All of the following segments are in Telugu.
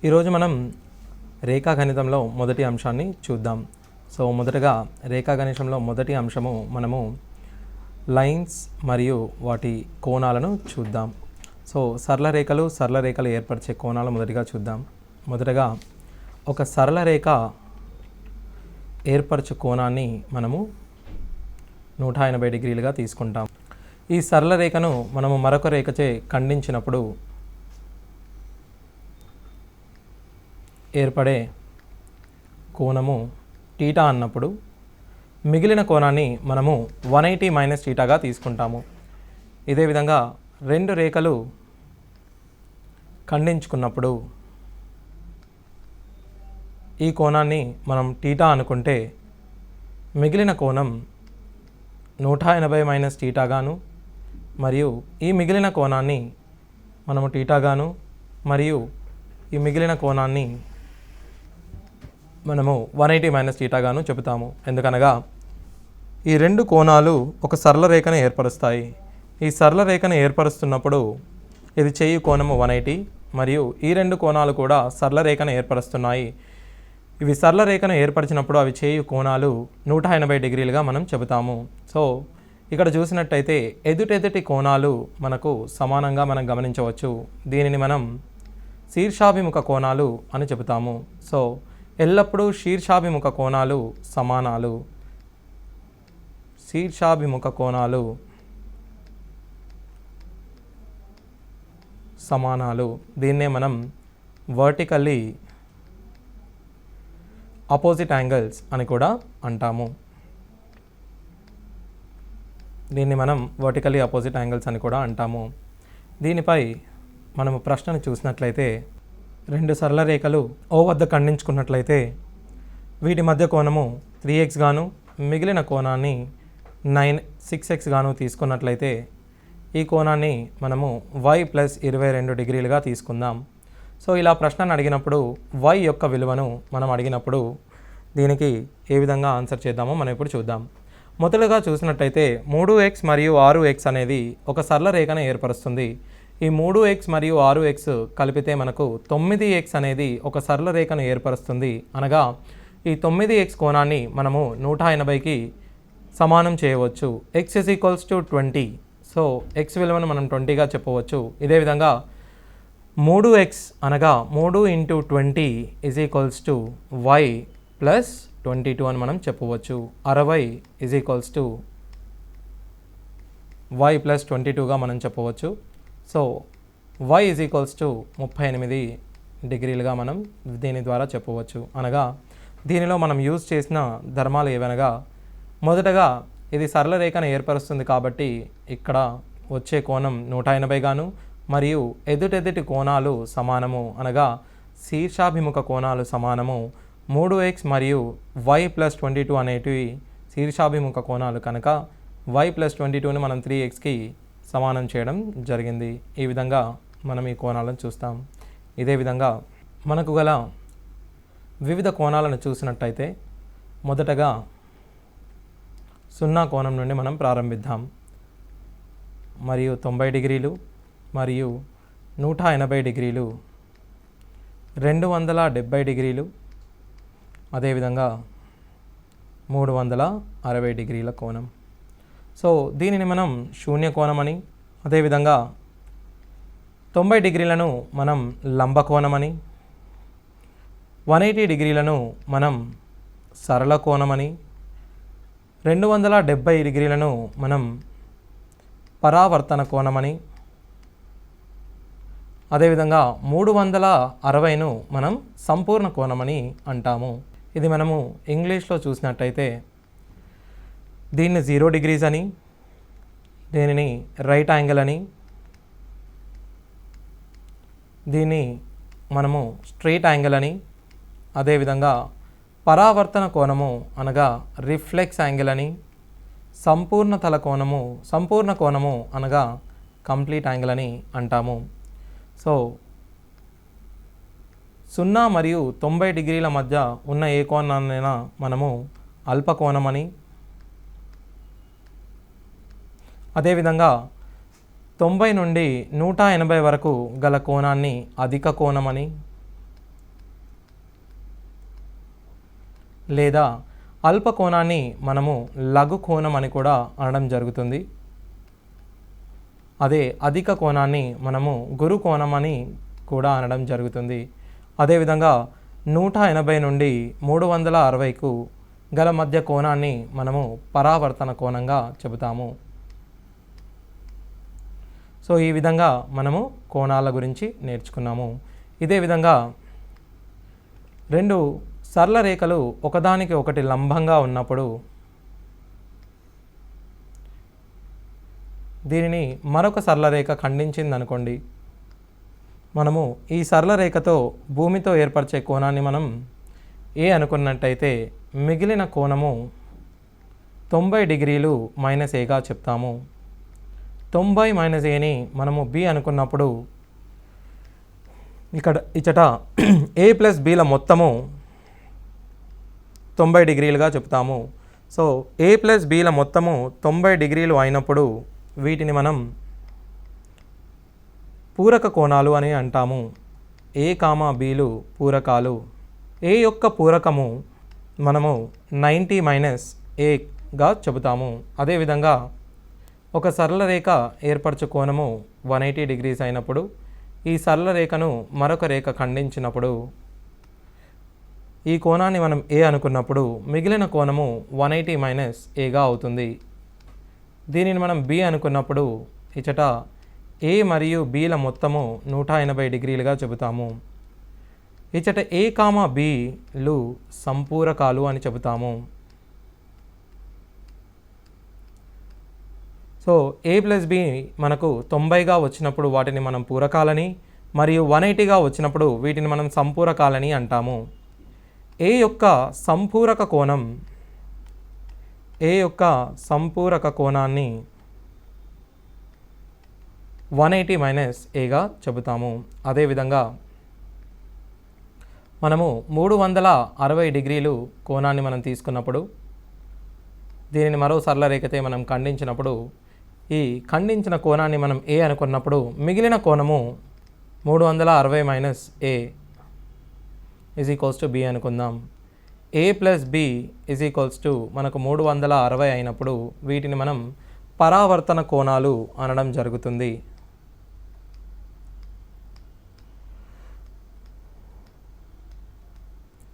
ఈరోజు మనం రేఖాగణితంలో మొదటి అంశాన్ని చూద్దాం. సో మొదటగా రేఖాగణితంలో మొదటి అంశము మనము లైన్స్ మరియు వాటి కోణాలను చూద్దాం. సో సరళ రేఖలు ఏర్పరిచే కోణాలు మొదటిగా చూద్దాం. మొదటగా ఒక సరళ రేఖ ఏర్పరచు కోణాన్ని మనము 180 డిగ్రీలుగా తీసుకుంటాం. ఈ సరళ రేఖను మనము మరొక రేఖచే ఖండించినప్పుడు ఏర్పడే కోణము టీటా అన్నప్పుడు మిగిలిన కోణాన్ని మనము 180 మైనస్ టీటాగా తీసుకుంటాము. ఇదే విధంగా రెండు రేఖలు ఖండించుకున్నప్పుడు ఈ కోణాన్ని మనం టీటా అనుకుంటే మిగిలిన కోణం 180 మైనస్ టీటాగాను మరియు ఈ మిగిలిన కోణాన్ని మనము టీటాగాను మరియు ఈ మిగిలిన కోణాన్ని మనము 180 మైనస్ టీటాగాను చెబుతాము. ఎందుకనగా ఈ రెండు కోణాలు ఒక సరళ రేఖను ఏర్పరుస్తాయి. ఈ సరళ రేఖను ఏర్పరుస్తున్నప్పుడు ఇది చేయు కోణము 180 మరియు ఈ రెండు కోణాలు కూడా సరళ రేఖను ఏర్పరుస్తున్నాయి. ఇవి సరళ రేఖను ఏర్పరిచినప్పుడు అవి చేయు కోణాలు 180 డిగ్రీలుగా మనం చెబుతాము. సో ఇక్కడ చూసినట్టయితే ఎదుటెదుటి కోణాలు మనకు సమానంగా మనం గమనించవచ్చు. దీనిని మనం శీర్షాభిముఖ కోణాలు అని చెబుతాము. సో ఎల్లప్పుడూ శీర్షాభిముఖ కోణాలు సమానాలు. శీర్షాభిముఖ కోణాలు సమానాలు. దీన్నే మనం వర్టికల్లీ ఆపోజిట్ యాంగిల్స్ అని కూడా అంటాము. దీన్ని మనం వర్టికల్లీ ఆపోజిట్ యాంగిల్స్ అని కూడా అంటాము. దీనిపై మనము ప్రశ్నను చూసినట్లయితే రెండు సరళ రేఖలు ఓ వద్ద ఖండించుకున్నట్లయితే వీటి మధ్య కోణము 3x గాను మిగిలిన కోణాన్ని 6x గాను తీసుకున్నట్లయితే ఈ కోణాన్ని మనము y ప్లస్ 22 డిగ్రీలుగా తీసుకుందాం. సో ఇలా ప్రశ్నను అడిగినప్పుడు y యొక్క విలువను మనం అడిగినప్పుడు దీనికి ఏ విధంగా ఆన్సర్ చేద్దామో మనం ఇప్పుడు చూద్దాం. మొదలుగా చూసినట్టయితే 3x మరియు 6x అనేది ఒక సరళ రేఖను ఏర్పరుస్తుంది. ఈ 3x మరియు 6x కలిపితే మనకు 9x అనేది ఒక సరళ రేఖను ఏర్పరుస్తుంది. అనగా ఈ 9x కోణాన్ని మనము 180కి సమానం చేయవచ్చు. x is equals to 20. So x విలువను మనం 20గా చెప్పవచ్చు. ఇదే విధంగా 3x అనగా 3 into 20 is equals to y plus 22 అని మనం చెప్పవచ్చు. 60 is equals to y plus 22గా మనం చెప్పవచ్చు. So y is equals to 38 డిగ్రీలుగా మనం దీని ద్వారా చెప్పవచ్చు. అనగా దీనిలో మనం యూజ్ చేసిన ధర్మాలు ఏవనగా మొదటగా ఇది సరళ రేఖను ఏర్పరుస్తుంది కాబట్టి ఇక్కడ వచ్చే కోణం 180 గాను మరియు ఎదుటెదుటి కోణాలు సమానము. అనగా శీర్షాభిముఖ కోణాలు సమానము. 3x మరియు y ప్లస్ 22 అనేటివి శీర్షాభిముఖ కోణాలు కనుక y ప్లస్ 22ని మనం 3xకి సమానం చేయడం జరిగింది. ఈ విధంగా మనం ఈ కోణాలను చూస్తాం. ఇదే విధంగా మనకు గల వివిధ కోణాలను చూసినట్టయితే మొదటగా 0 కోణం నుండి మనం ప్రారంభిద్దాం. మరియు 90 డిగ్రీలు మరియు 180 డిగ్రీలు 270 డిగ్రీలు అదేవిధంగా 360 డిగ్రీల కోణం. సో దీనిని మనం శూన్య కోణం అని, అదేవిధంగా 90 డిగ్రీలను మనం లంబ కోణమని, 180 డిగ్రీలను మనం సరళ కోణమని, 270 డిగ్రీలను మనం పరావర్తన కోణమని, అదేవిధంగా 360ను మనం సంపూర్ణ కోణమని అంటాము. ఇది మనము ఇంగ్లీష్లో చూసినట్టయితే దీన్ని 0 డిగ్రీస్ అని, దీనిని రైట్ యాంగిల్ అని, దీన్ని మనము స్ట్రెయిట్ యాంగిల్ అని, అదేవిధంగా పరావర్తన కోణము అనగా రిఫ్లెక్స్ యాంగిల్ అని, సంపూర్ణ కోణము అనగా కంప్లీట్ యాంగిల్ అని అంటాము. సో 0 మరియు 90 డిగ్రీల మధ్య ఉన్న ఏ కోణాన్నైనా మనము అల్పకోణం అని, అదేవిధంగా 90 నుండి 180 వరకు గల కోణాన్ని అధిక కోణమని, లేదా అల్ప కోణాన్ని మనము లఘు కోణం అని కూడా అనడం జరుగుతుంది. అదే అధిక కోణాన్ని మనము గురు కోణం అని కూడా అనడం జరుగుతుంది. అదేవిధంగా 180 నుండి 360కు గల మధ్య కోణాన్ని మనము పరావర్తన కోణంగా చెబుతాము. సో ఈ విధంగా మనము కోణాల గురించి నేర్చుకున్నాము. ఇదే విధంగా రెండు సరళ రేఖలు ఒకదానికి ఒకటి లంబంగా ఉన్నప్పుడు దీనిని మరొక సరళ రేఖ ఖండించిందనుకోండి, మనము ఈ సరళ రేఖతో భూమితో ఏర్పరిచే కోణాన్ని మనం ఏ అనుకున్నట్టయితే మిగిలిన కోణము 90 డిగ్రీలు -aగా చెప్తాము. 90 - aని మనము b అనుకున్నప్పుడు ఇచ్చట a + bల మొత్తము 90 డిగ్రీలుగా చెప్తాము. సో a + bల మొత్తము 90 డిగ్రీలు అయినప్పుడు వీటిని మనం పూరక కోణాలు అని అంటాము. a, bలు పూరకాలు. a యొక్క పూరకము మనము 90 - aగా చెబుతాము. అదేవిధంగా ఒక సరళ రేఖ ఏర్పరచు కోణము 180 డిగ్రీస్ అయినప్పుడు ఈ సరళ రేఖను మరొక రేఖ ఖండించినప్పుడు ఈ కోణాన్ని మనం a అనుకున్నప్పుడు మిగిలిన కోణము 180 - aగా అవుతుంది. దీనిని మనం b అనుకున్నప్పుడు ఇచ్చట a మరియు bల మొత్తము 180 డిగ్రీలుగా చెబుతాము. ఇచ్చట a, bలు సంపూరకాలు అని చెబుతాము. సో a + b మనకు 90గా వచ్చినప్పుడు వాటిని మనం పూరకాలని, మరియు 180గా వచ్చినప్పుడు వీటిని మనం సంపూరకాలని అంటాము. a యొక్క సంపూరక కోణాన్ని 180 - aగా చెబుతాము. అదేవిధంగా మనము 360 డిగ్రీలు కోణాన్ని మనం తీసుకున్నప్పుడు దీనిని మరో సరళ రేఖతే మనం ఖండించినప్పుడు ఈ ఖండించిన కోణాన్ని మనం a అనుకున్నప్పుడు మిగిలిన కోణము 360 - a = b అనుకుందాం. a + b మనకు 360 అయినప్పుడు వీటిని మనం పరావర్తన కోణాలు అనడం జరుగుతుంది.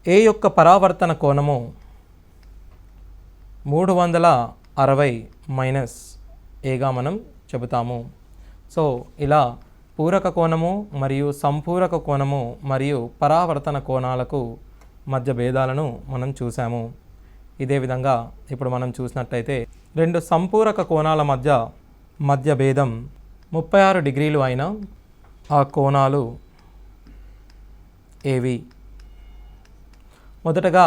a యొక్క పరావర్తన కోణము 360 - aగా మనం చెబుతాము. సో ఇలా పూరక కోణము మరియు సంపూరక కోణము మరియు పరావర్తన కోణాలకు మధ్య భేదాలను మనం చూసాము. ఇదే విధంగా ఇప్పుడు మనం చూసినట్టయితే రెండు సంపూరక కోణాల మధ్య భేదం 36 డిగ్రీలు అయిన ఆ కోణాలు ఏవి? మొదటగా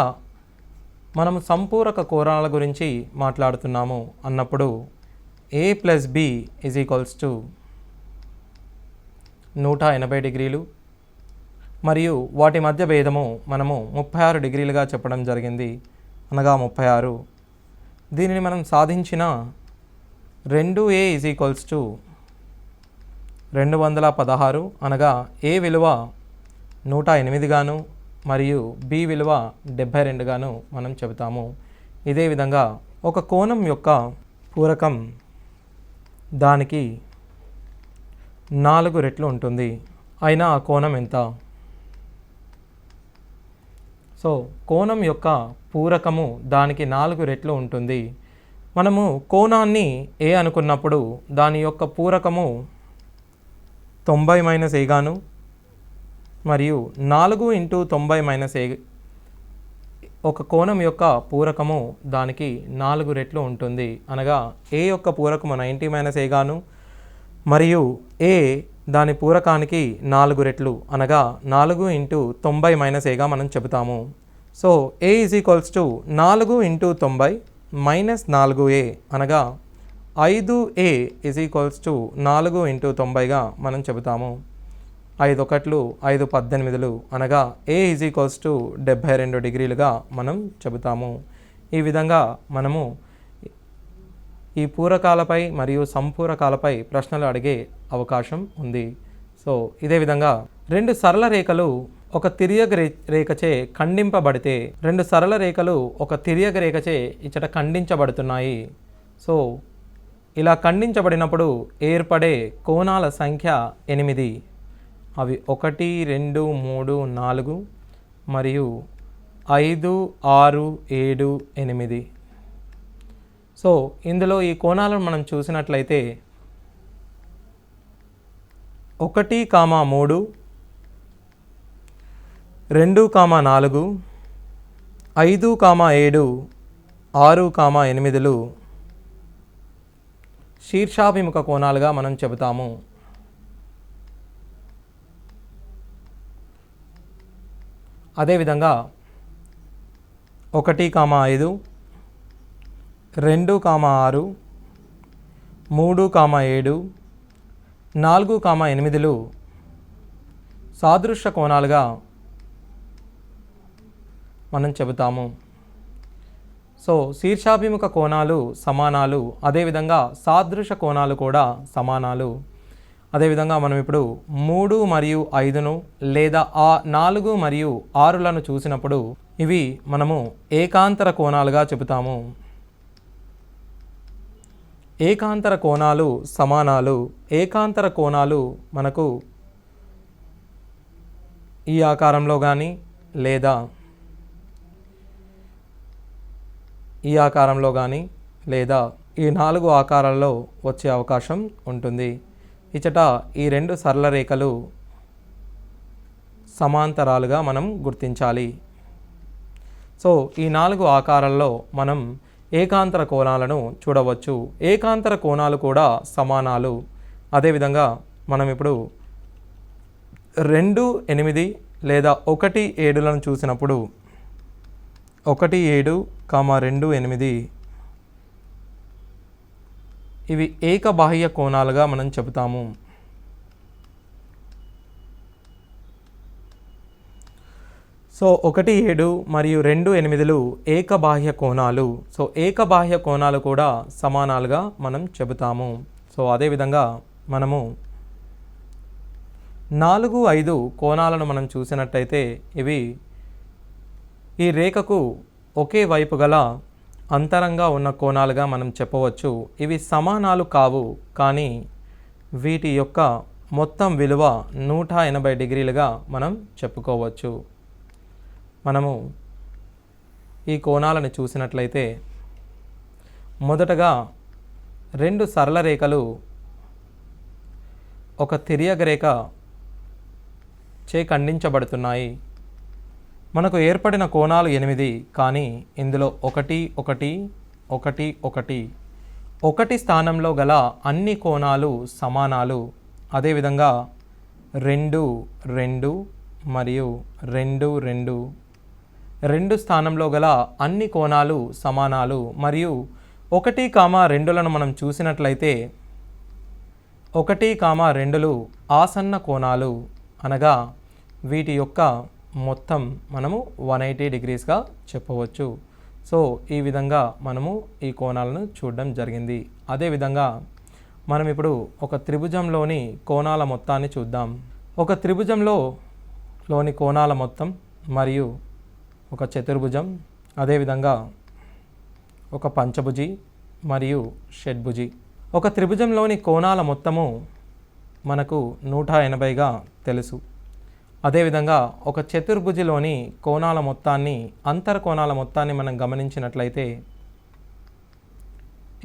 మనము సంపూరక కోణాల గురించి మాట్లాడుతున్నాము అన్నప్పుడు a + b = 180 డిగ్రీలు మరియు వాటి మధ్య భేదము మనము 36 డిగ్రీలుగా చెప్పడం జరిగింది, అనగా 36. దీనిని మనం సాధించిన 2a = 216, అనగా a విలువ 108 గాను మరియు b విలువ 72 గాను మనం చెబుతాము. ఇదే విధంగా ఒక కోణం యొక్క పూరకం దానికి 4 రెట్లు ఉంటుంది. అయినా ఆ కోణం ఎంత? సో కోణం యొక్క పూరకము దానికి 4 రెట్లు ఉంటుంది. మనము కోణాన్ని a అనుకున్నప్పుడు దాని యొక్క పూరకము 90 - a గాను మరియు 4 × 90 - a ఒక కోణం యొక్క పూరకము దానికి 4 రెట్లు ఉంటుంది. అనగా a యొక్క పూరకము 90 - a గాను మరియు a దాని పూరకానికి 4 రెట్లు, అనగా 4 × 90 - aగా మనం చెబుతాము. సో a = 4 × 90 - 4a, అనగా 5a = 4 × 90గా మనం చెబుతాము. 5 1లు 5 18లు, అనగా a = 72 డిగ్రీలుగా మనం చెబుతాము. ఈ విధంగా మనము ఈ పూరకాలపై మరియు సంపూరకాలపై ప్రశ్నలు అడిగే అవకాశం ఉంది. సో ఇదే విధంగా రెండు సరళ రేఖలు ఒక తిర్యగ రేఖచే ఖండింపబడితే, రెండు సరళ రేఖలు ఒక తిర్యగ రేఖచే ఇచ్చట ఖండించబడుతున్నాయి. సో ఇలా ఖండించబడినప్పుడు ఏర్పడే కోణాల సంఖ్య 8. అవి 1, 2, 3, 4 మరియు 5, 6, 7, 8. సో ఇందులో ఈ కోణాలను మనం చూసినట్లయితే 1, 3, 2, 4, 5, 7, 6, 8లు శీర్షాభిముఖ కోణాలుగా మనం చెబుతాము. అదేవిధంగా 1, 5, 2, 6, 3, 7, 4, 8లు సాదృశ్య కోణాలుగా మనం చెబుతాము. సో శీర్షాభిముఖ కోణాలు సమానాలు, అదేవిధంగా సాదృశ్య కోణాలు కూడా సమానాలు. అదేవిధంగా మనం ఇప్పుడు 3 మరియు 5ను లేదా 4 మరియు 6లను చూసినప్పుడు ఇవి మనము ఏకాంతర కోణాలుగా చెబుతాము. ఏకాంతర కోణాలు సమానాలు. ఏకాంతర కోణాలు మనకు ఈ ఆకారంలో కానీ లేదా ఈ ఆకారంలో కానీ లేదా ఈ 4 ఆకారాల్లో వచ్చే అవకాశం ఉంటుంది. ఇచ్చట ఈ 2 సరళ రేఖలు సమాంతరాలుగా మనం గుర్తించాలి. సో ఈ 4 ఆకారాల్లో మనం ఏకాంతర కోణాలను చూడవచ్చు. ఏకాంతర కోణాలు కూడా సమానాలు. అదేవిధంగా మనం ఇప్పుడు 2, 8 లేదా 1, 7లను చూసినప్పుడు 1, 7, 2, 8 ఇవి ఏకబాహ్య కోణాలుగా మనం చెబుతాము. సో 1, 7 మరియు 2, 8లు ఏకబాహ్య కోణాలు. సో ఏకబాహ్య కోణాలు కూడా సమానాలుగా మనం చెబుతాము. సో అదేవిధంగా మనము 4, 5 కోణాలను మనం చూసినట్టయితే ఇవి ఈ రేఖకు ఒకే వైపు గల అంతరంగా ఉన్న కోణాలుగా మనం చెప్పవచ్చు. ఇవి సమానాలు కావు, కానీ వీటి యొక్క మొత్తం విలువ 180 డిగ్రీలుగా మనం చెప్పుకోవచ్చు. మనము ఈ కోణాలను చూసినట్లయితే మొదటగా 2 సరళ రేఖలు ఒక తిర్యగ రేఖ చే ఖండించబడుతున్నాయి. మనకు ఏర్పడిన కోణాలు 8, కానీ ఇందులో 1, 1, 1, 1, 1 స్థానంలో గల అన్ని కోణాలు సమానాలు. అదేవిధంగా 2, 2 మరియు 2, 2, 2 స్థానంలో గల అన్ని కోణాలు సమానాలు. మరియు 1, 2లను మనం చూసినట్లయితే 1, 2లు ఆసన్న కోణాలు, అనగా వీటి యొక్క మొత్తం మనము 180 డిగ్రీస్గా చెప్పవచ్చు. సో ఈ విధంగా మనము ఈ కోణాలను చూడడం జరిగింది. అదేవిధంగా మనం ఇప్పుడు ఒక త్రిభుజంలోని కోణాల మొత్తాన్ని చూద్దాం. ఒక త్రిభుజంలోని కోణాల మొత్తం మరియు ఒక చతుర్భుజం, అదేవిధంగా ఒక పంచభుజి మరియు షడ్భుజి. ఒక త్రిభుజంలోని కోణాల మొత్తము మనకు 180గా తెలుసు. అదేవిధంగా ఒక చతుర్భుజిలోని కోణాల మొత్తాన్ని, అంతర కోణాల మొత్తాన్ని మనం గమనించినట్లయితే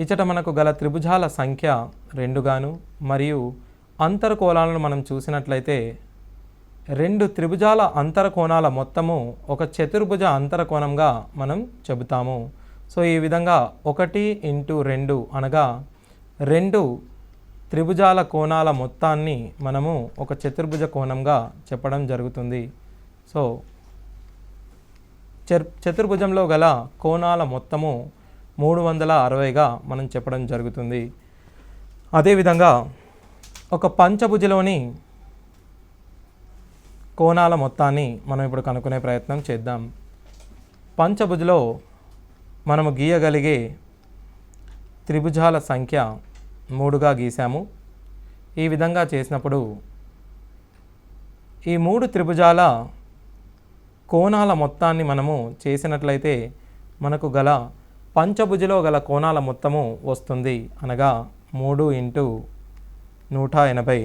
ఇచ్చట మనకు గల త్రిభుజాల సంఖ్య 2 గాను, మరియు అంతర కోణాలను మనం చూసినట్లయితే 2 త్రిభుజాల అంతర కోణాల మొత్తము ఒక చతుర్భుజ అంతర కోణంగా మనం చెబుతాము. సో ఈ విధంగా 1 × 2 అనగా 2 త్రిభుజాల కోణాల మొత్తాన్ని మనము ఒక చతుర్భుజ కోణంగా చెప్పడం జరుగుతుంది. సో చతుర్భుజంలో గల కోణాల మొత్తము 360గా మనం చెప్పడం జరుగుతుంది. అదేవిధంగా ఒక పంచభుజలోని కోణాల మొత్తాన్ని మనం ఇప్పుడు కనుక్కునే ప్రయత్నం చేద్దాం. పంచభుజలో మనము గీయగలిగే త్రిభుజాల సంఖ్య 3గా గీసాము. ఈ విధంగా చేసినప్పుడు ఈ 3 త్రిభుజాల కోణాల మొత్తాన్ని మనము చేసినట్లయితే మనకు గల పంచభుజలో గల కోణాల మొత్తము వస్తుంది. అనగా 3 × 180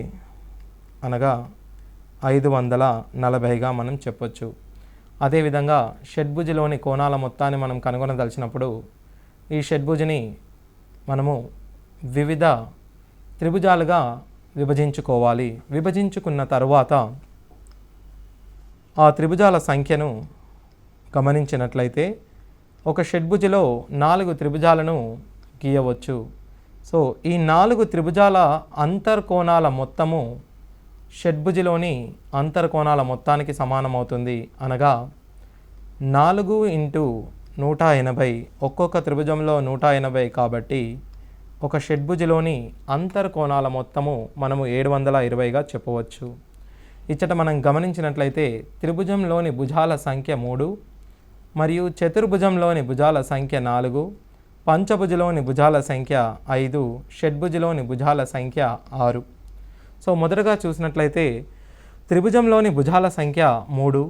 అనగా 540గా మనం చెప్పొచ్చు. అదేవిధంగా షడ్భుజిలోని కోణాల మొత్తాన్ని మనం కనుగొనదలిచినప్పుడు ఈ షడ్భుజిని మనము వివిధ త్రిభుజాలుగా విభజించుకోవాలి. విభజించుకున్న తరువాత ఆ త్రిభుజాల సంఖ్యను గమనించినట్లయితే ఒక షడ్భుజిలో 4 త్రిభుజాలను గీయవచ్చు. సో ఈ 4 త్రిభుజాల అంతర్కోణాల మొత్తము షడ్భుజిలోని అంతర్కోణాల మొత్తానికి సమానమవుతుంది. అనగా 4 × 180 ఒక్కొక్క త్రిభుజంలో 180 కాబట్టి ఒక షడ్భుజిలోని అంతర్కోణాల మొత్తము మనము 720గా చెప్పవచ్చు. ఇచ్చట మనం గమనించినట్లయితే త్రిభుజంలోని భుజాల సంఖ్య 3 మరియు చతుర్భుజంలోని భుజాల సంఖ్య 4, పంచభుజలోని భుజాల సంఖ్య 5, షడ్భుజిలోని భుజాల సంఖ్య 6. సో మొదటగా చూసినట్లయితే త్రిభుజంలోని భుజాల సంఖ్య 3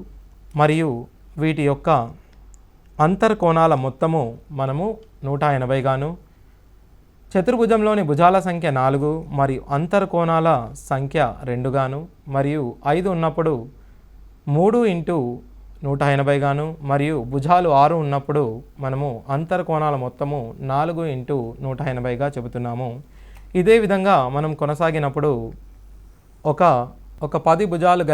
మరియు వీటి యొక్క అంతర్కోణాల మొత్తము మనము 180గాను, చతుర్భుజంలోని భుజాల సంఖ్య 4 మరియు అంతర్కోణాల సంఖ్య 2గాను, మరియు 5 ఉన్నప్పుడు 3 × 180గాను, మరియు భుజాలు 6 ఉన్నప్పుడు మనము అంతర్కోణాల మొత్తము 4 × 180గా చెబుతున్నాము. ఇదే విధంగా మనం కొనసాగినప్పుడు ఒక 10 భుజాలు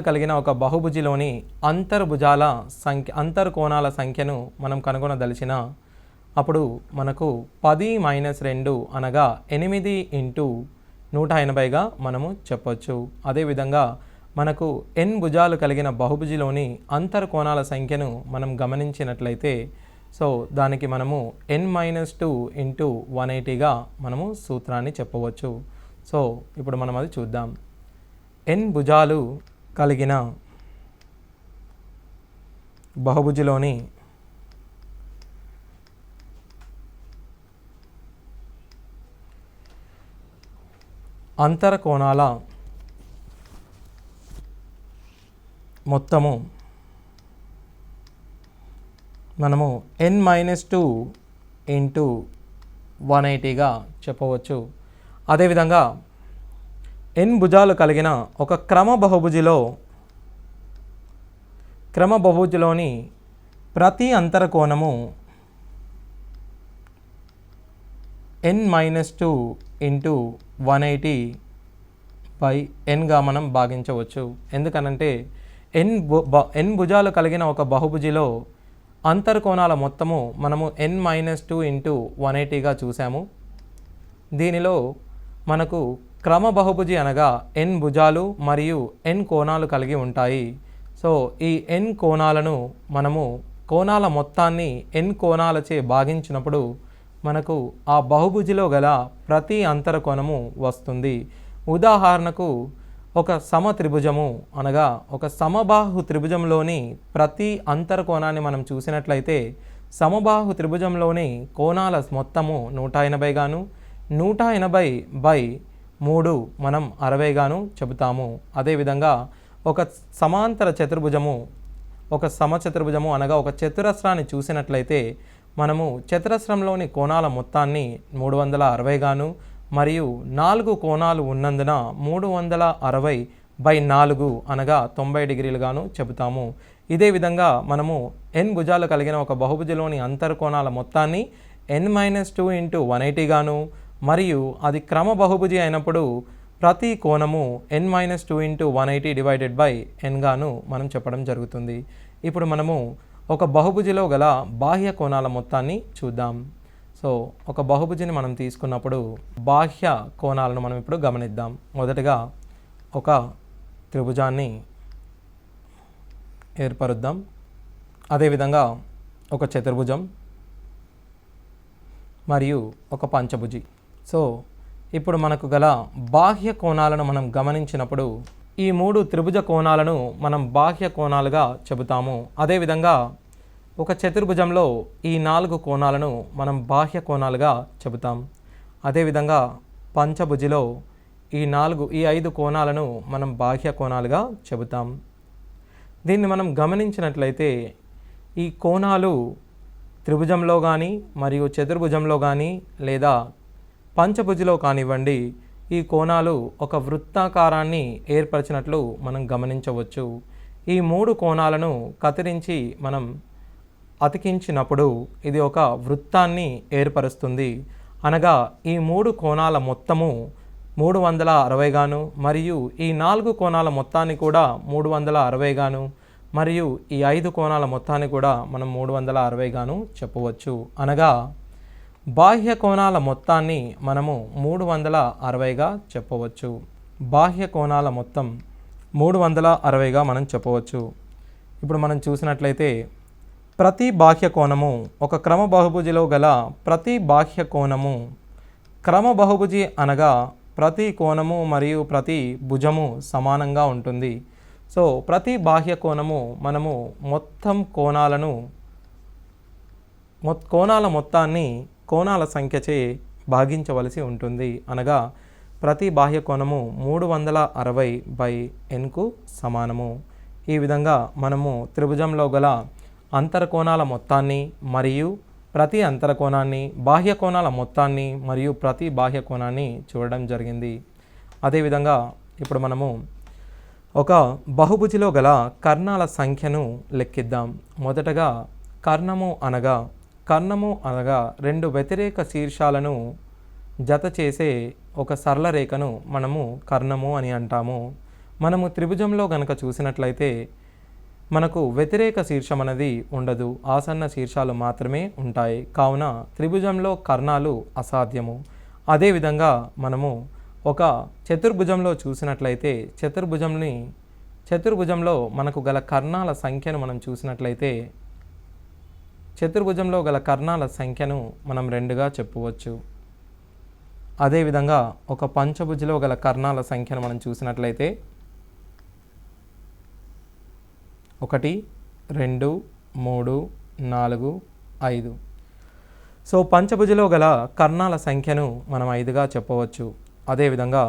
కలిగిన ఒక బహుభుజిలోని అంతర్భుజాల సంఖ్య అంతర్కోణాల సంఖ్యను మనం కనుగొనదలిచిన అప్పుడు మనకు 10 - 2 అనగా 8 × 180గా మనము చెప్పొచ్చు. అదేవిధంగా మనకు n భుజాలు కలిగిన బహుభుజిలోని అంతర్కోణాల సంఖ్యను మనం గమనించినట్లయితే సో దానికి మనము n - 2 × 180గా మనము సూత్రాన్ని చెప్పవచ్చు. సో ఇప్పుడు మనం అది చూద్దాం. n భుజాలు కలిగిన బహుభుజిలోని అంతర్కోణాల మొత్తము మనము n - 2 × 180గా చెప్పవచ్చు. అదేవిధంగా n భుజాలు కలిగిన ఒక క్రమ బహుభుజిలోని ప్రతి అంతర్కోణము n - 2 × 180/nగా మనం భాగించవచ్చు. ఎందుకనంటే n భుజాలు కలిగిన ఒక బహుభుజిలో అంతర్కోణాల మొత్తము మనము n - 2 × 180గా చూసాము. దీనిలో మనకు క్రమ బహుభుజి అనగా n భుజాలు మరియు n కోణాలు కలిగి ఉంటాయి. సో ఈ n కోణాలను మనము కోణాల మొత్తాన్ని n కోణాలచే భాగించినప్పుడు మనకు ఆ బహుభుజిలో గల ప్రతి అంతర్కోణము వస్తుంది. ఉదాహరణకు ఒక సమత్రిభుజము అనగా ఒక సమబాహు త్రిభుజంలోని ప్రతి అంతర్కోణాన్ని మనం చూసినట్లయితే సమబాహు త్రిభుజంలోని కోణాల మొత్తము 180గాను, 180/3 మనం 60గాను చెబుతాము. అదేవిధంగా ఒక సమాంతర చతుర్భుజము ఒక సమచతుర్భుజము అనగా ఒక చతురస్రాన్ని చూసినట్లయితే మనము చతురస్రంలోని కోణాల మొత్తాన్ని 360గాను మరియు 4 కోణాలు ఉన్నందున 360/4 అనగా 90 డిగ్రీలుగాను చెబుతాము. ఇదే విధంగా మనము n భుజాలు కలిగిన ఒక బహుభుజిలోని అంతర్కోణాల మొత్తాన్ని n - 2 × 180గాను మరియు అది క్రమ బహుభుజి అయినప్పుడు ప్రతి కోణము n - 2 × 180/nగాను మనం చెప్పడం జరుగుతుంది. ఇప్పుడు మనము ఒక బహుభుజిలో గల బాహ్య కోణాల మొత్తాన్ని చూద్దాం. సో ఒక బహుభుజిని మనం తీసుకున్నప్పుడు బాహ్య కోణాలను మనం ఇప్పుడు గమనిద్దాం. మొదటగా ఒక త్రిభుజాన్ని ఏర్పరుద్దాం. అదేవిధంగా ఒక చతుర్భుజం మరియు ఒక పంచభుజి. సో ఇప్పుడు మనకు గల బాహ్య కోణాలను మనం గమనించినప్పుడు ఈ 3 త్రిభుజ కోణాలను మనం బాహ్య కోణాలుగా చెబుతాము. అదేవిధంగా ఒక చతుర్భుజంలో ఈ 4 కోణాలను మనం బాహ్య కోణాలుగా చెబుతాం. అదేవిధంగా పంచభుజిలో ఈ 5 కోణాలను మనం బాహ్య కోణాలుగా చెబుతాం. దీన్ని మనం గమనించినట్లయితే ఈ కోణాలు త్రిభుజంలో కానీ మరియు చతుర్భుజంలో కానీ లేదా పంచభుజిలో కానివ్వండి, ఈ కోణాలు ఒక వృత్తాకారాన్ని ఏర్పరిచినట్లు మనం గమనించవచ్చు. ఈ 3 కోణాలను కత్తిరించి మనం అతికించినప్పుడు ఇది ఒక వృత్తాన్ని ఏర్పరుస్తుంది. అనగా ఈ 3 కోణాల మొత్తము 360 గాను మరియు ఈ 4 కోణాల మొత్తాన్ని కూడా 360 గాను మరియు ఈ 5 కోణాల మొత్తాన్ని కూడా మనం 360 గాను చెప్పవచ్చు. అనగా బాహ్య కోణాల మొత్తాన్ని మనము 360గా చెప్పవచ్చు. బాహ్య కోణాల మొత్తం 360గా మనం చెప్పవచ్చు. ఇప్పుడు మనం చూసినట్లయితే ప్రతి బాహ్య కోణము ఒక క్రమ బహుభుజిలో గల ప్రతి బాహ్య కోణము, క్రమ బహుభుజి అనగా ప్రతి కోణము మరియు ప్రతి భుజము సమానంగా ఉంటుంది. సో ప్రతి బాహ్య కోణము మనము మొత్తం కోణాల మొత్తాన్ని కోణాల సంఖ్యచే భాగించవలసి ఉంటుంది. అనగా ప్రతి బాహ్య కోణము 360/nకు సమానము. ఈ విధంగా మనము త్రిభుజంలో గల అంతరకోణాల మొత్తాన్ని మరియు ప్రతి అంతరకోణాన్ని, బాహ్య కోణాల మొత్తాన్ని మరియు ప్రతి బాహ్య కోణాన్ని చూడడం జరిగింది. అదేవిధంగా ఇప్పుడు మనము ఒక బహుభుజిలో గల కర్ణాల సంఖ్యను లెక్కిద్దాం. మొదటగా కర్ణము అనగా 2 వ్యతిరేక శీర్షాలను జత చేసే ఒక సరళ రేఖను మనము కర్ణము అని అంటాము. మనము త్రిభుజంలో గనక చూసినట్లయితే మనకు వ్యతిరేక శీర్షం అనేది ఉండదు, ఆసన్న శీర్షాలు మాత్రమే ఉంటాయి. కావున త్రిభుజంలో కర్ణాలు అసాధ్యము. అదేవిధంగా మనము ఒక చతుర్భుజంలో చూసినట్లయితే చతుర్భుజంలో మనకు గల కర్ణాల సంఖ్యను మనం చూసినట్లయితే చతుర్భుజంలో గల కర్ణాల సంఖ్యను మనం 2గా చెప్పవచ్చు. అదేవిధంగా ఒక పంచభుజిలో గల కర్ణాల సంఖ్యను మనం చూసినట్లయితే 1, 2, 3, 4, 5. సో పంచభుజిలో గల కర్ణాల సంఖ్యను మనం 5గా చెప్పవచ్చు. అదేవిధంగా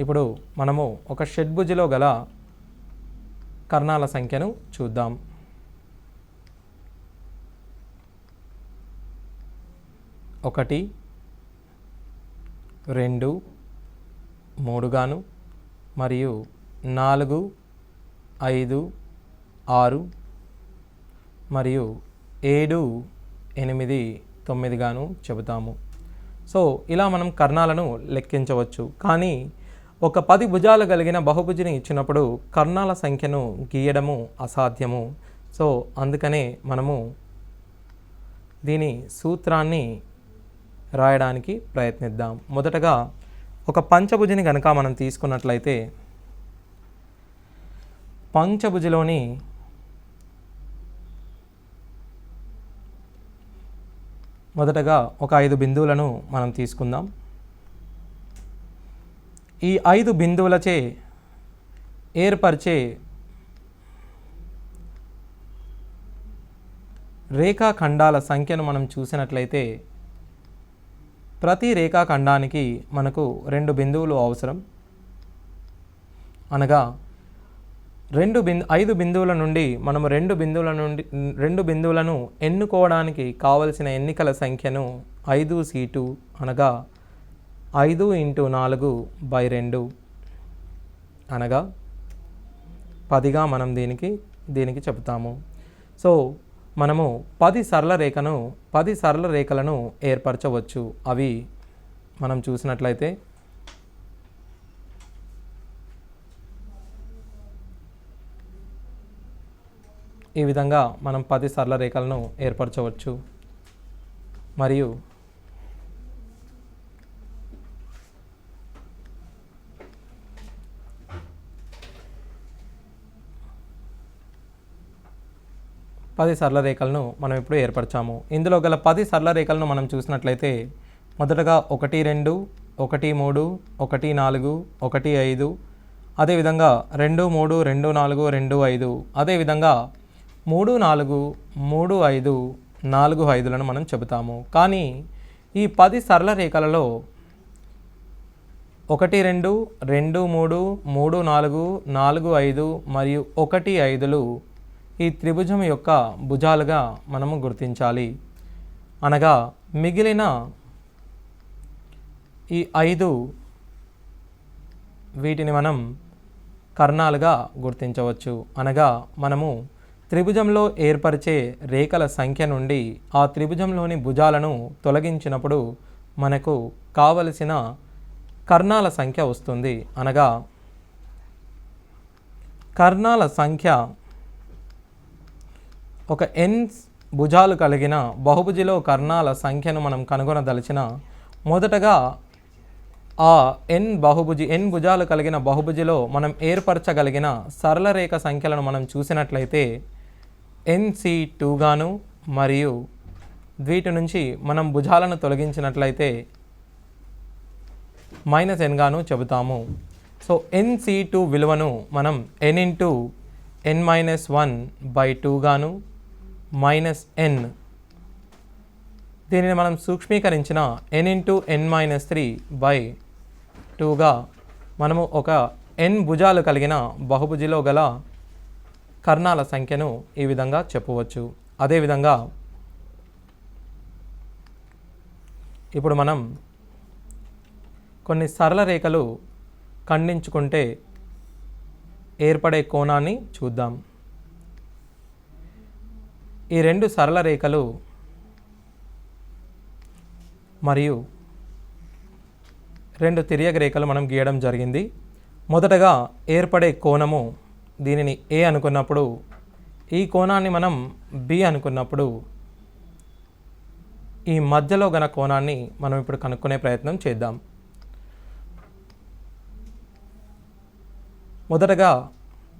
ఇప్పుడు మనము ఒక షడ్భుజిలో గల కర్ణాల సంఖ్యను చూద్దాం. 1, 2, 3 గాను మరియు 4, 5, 6 మరియు 7, 8, 9 గాను చెబుతాము. సో ఇలా మనం కర్ణాలను లెక్కించవచ్చు. కానీ ఒక 10 భుజాలు కలిగిన బహుభుజిని ఇచ్చినప్పుడు కర్ణాల సంఖ్యను గీయడము అసాధ్యము. సో అందుకనే మనము దీని సూత్రాన్ని రాయడానికి ప్రయత్నిద్దాం. మొదటగా ఒక పంచభుజిని కనుక మనం తీసుకున్నట్లయితే పంచభుజిలోని మొదటగా ఒక 5 బిందువులను మనం తీసుకుందాం. ఈ 5 బిందువులచే ఏర్పరిచే రేఖాఖండాల సంఖ్యను మనం చూసినట్లయితే ప్రతి రేఖాఖండానికి మనకు 2 బిందువులు అవసరం. అనగా 5 బిందువుల నుండి మనము 2 బిందువులను ఎన్నుకోవడానికి కావలసిన ఎన్నికల సంఖ్యను 5C2 అనగా 5 × 4/2 అనగా 10గా మనం దీనికి చెబుతాము. సో మనము 10 సరళ రేఖలను ఏర్పరచవచ్చు. అవి మనం చూసినట్లయితే ఈ విధంగా మనం 10 సరళ రేఖలను ఏర్పరచవచ్చు. మరియు పది సరళ రేఖలను మనం ఇప్పుడు ఏర్పరచాము. ఇందులో గల 10 సరళ రేఖలను మనం చూసినట్లయితే మొదటగా 1, 2, 1, 3, 1, 4, 1, 5, అదేవిధంగా 2, 3, 2, 4, 2, 5, అదేవిధంగా 3, 4, 3, 5, 4, 5లను మనం చెబుతాము. కానీ ఈ 10 సరళ రేఖలలో 1 2 2 3 3 4 4 5 మరియు 1 5లు ఈ త్రిభుజం యొక్క భుజాలుగా మనము గుర్తించాలి. అనగా మిగిలిన ఈ 5 వీటిని మనం కర్ణాలుగా గుర్తించవచ్చు. అనగా మనము త్రిభుజంలో ఏర్పరిచే రేఖల సంఖ్య నుండి ఆ త్రిభుజంలోని భుజాలను తొలగించినప్పుడు మనకు కావలసిన కర్ణాల సంఖ్య వస్తుంది. అనగా కర్ణాల సంఖ్య ఒక n భుజాలు కలిగిన బహుభుజిలో కర్ణాల సంఖ్యను మనం కనుగొనదలిచిన మొదటగా ఆ n భుజాలు కలిగిన బహుభుజిలో మనం ఏర్పరచగలిగిన సరళ రేఖ సంఖ్యలను మనం చూసినట్లయితే NC2 గాను మరియు వీటి నుంచి మనం భుజాలను తొలగించినట్లయితే -n గాను చెబుతాము. సో NC2 విలువను మనం n × n-1/2 గాను -n దీనిని మనం సూక్ష్మీకరించిన n × n-3/2గా మనము ఒక n భుజాలు కలిగిన బహుభుజిలో గల కర్ణాల సంఖ్యను ఈ విధంగా చెప్పవచ్చు. అదేవిధంగా ఇప్పుడు మనం కొన్ని సరళ రేఖలు ఖండించుకుంటే ఏర్పడే కోణాన్ని చూద్దాం. ఈ 2 సరళ రేఖలు మరియు 2 తిర్యక రేఖలు మనం గీయడం జరిగింది. మొదటగా ఏర్పడే కోణము దీనిని A అనుకున్నప్పుడు, ఈ కోణాన్ని మనం B అనుకున్నప్పుడు, ఈ మధ్యలో గల కోణాన్ని మనం ఇప్పుడు కనుక్కునే ప్రయత్నం చేద్దాం. మొదటగా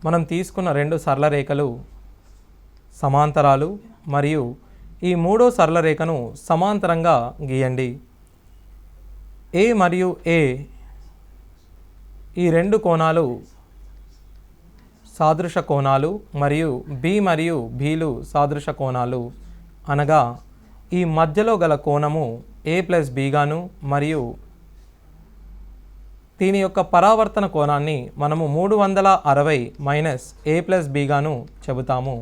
మనం తీసుకున్న 2 సరళ రేఖలు సమాంతరాలు మరియు ఈ మూడో సరళ రేఖను సమాంతరంగా గీయండి. A మరియు A ఈ 2 కోణాలు సాదృశ కోణాలు మరియు B మరియు Bలు సాదృశ కోణాలు. అనగా ఈ మధ్యలో గల కోణము A+B గాను మరియు దీని యొక్క పరావర్తన కోణాన్ని మనము 360 - A+B గాను చెబుతాము.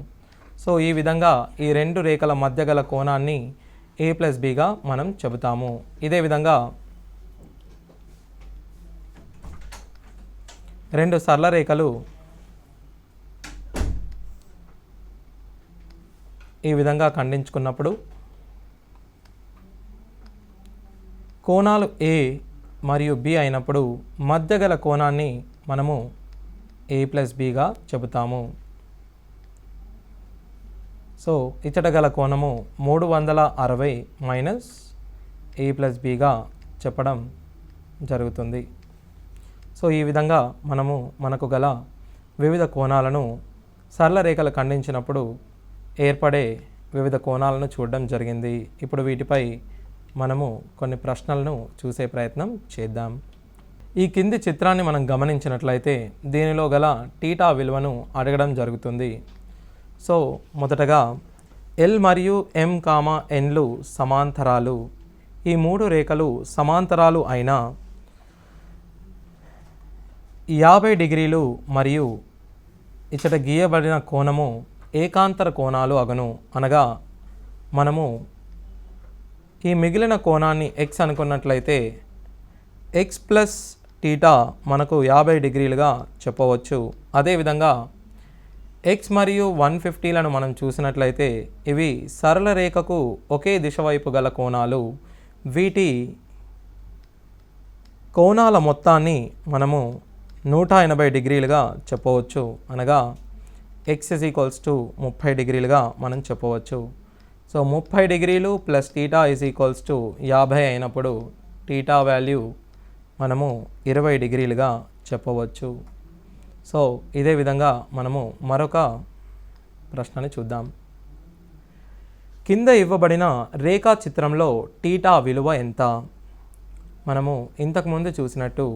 సో ఈ విధంగా ఈ 2 రేఖల మధ్య గల కోణాన్ని A+Bగా మనం చెబుతాము. ఇదే విధంగా 2 సరళ రేఖలు ఈ విధంగా ఖండించుకున్నప్పుడు కోణాలు A మరియు B అయినప్పుడు మధ్య గల కోణాన్ని మనము A+Bగా చెబుతాము. సో ఇచ్చట గల కోణము 360 - A+Bగా చెప్పడం జరుగుతుంది. సో ఈ విధంగా మనకు గల వివిధ కోణాలను సరళ రేఖలు ఖండించినప్పుడు ఏర్పడే వివిధ కోణాలను చూడడం జరిగింది. ఇప్పుడు వీటిపై మనము కొన్ని ప్రశ్నలను చూసే ప్రయత్నం చేద్దాం. ఈ కింది చిత్రాన్ని మనం గమనించినట్లయితే దీనిలో గల θ విలువను అడగడం జరుగుతుంది. సో మొదటగా L మరియు M, Nలు సమాంతరాలు. ఈ 3 రేఖలు సమాంతరాలు అయిన 50 డిగ్రీలు మరియు ఇచ్చట గీయబడిన కోణము ఏకాంతర కోణాలు అగును. అనగా మనము ఈ మిగిలిన కోణాన్ని x అనుకున్నట్లయితే x + θ మనకు 50 డిగ్రీలుగా చెప్పవచ్చు. అదేవిధంగా x మరియు 150లను మనం చూసినట్లయితే ఇవి సరళ రేఖకు ఒకే దిశ వైపు గల కోణాలు. వీటి కోణాల మొత్తాన్ని మనము 180 డిగ్రీలుగా చెప్పవచ్చు. అనగా x = 30 డిగ్రీలుగా మనం చెప్పవచ్చు. సో 30 డిగ్రీలు + θ = 50 అయినప్పుడు θ వాల్యూ మనము 20 డిగ్రీలుగా చెప్పవచ్చు. సో ఇదే విధంగా మనము మరొక ప్రశ్నని చూద్దాం. కింద ఇవ్వబడిన రేఖా చిత్రంలో θ విలువ ఎంత? మనము ఇంతకుముందు చూసినట్టు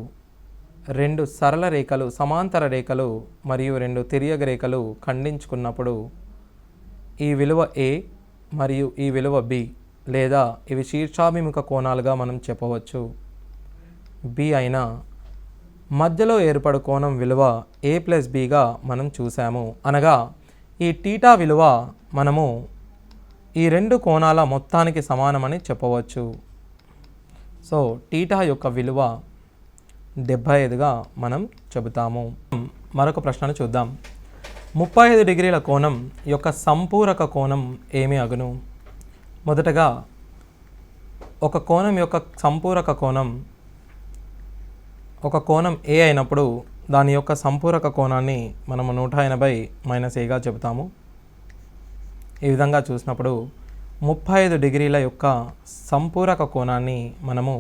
2 సరళ రేఖలు, సమాంతర రేఖలు మరియు 2 తిర్యక రేఖలు ఖండించుకున్నప్పుడు ఈ విలువ A మరియు ఈ విలువ B, లేదా ఇవి శీర్షాభిముఖ కోణాలుగా మనం చెప్పవచ్చు. B అయినా మధ్యలో ఏర్పడు కోణం విలువ a ప్లస్ బీగా మనం చూసాము. అనగా ఈ టీటా విలువ మనము ఈ రెండు కోణాల మొత్తానికి సమానమని చెప్పవచ్చు. సో టీటా యొక్క విలువ 75గా మనం చెబుతాము. మరొక ప్రశ్నను చూద్దాం. 35 డిగ్రీల కోణం యొక్క సంపూరక కోణం ఏమి అగును? మొదటగా ఒక కోణం యొక్క సంపూరక కోణం ఒక కోణం ఏ అయినప్పుడు దాని యొక్క సంపూరక కోణాన్ని మనము 180 - aగా చెబుతాము. ఈ విధంగా చూసినప్పుడు 35 డిగ్రీల యొక్క సంపూరక కోణాన్ని మనము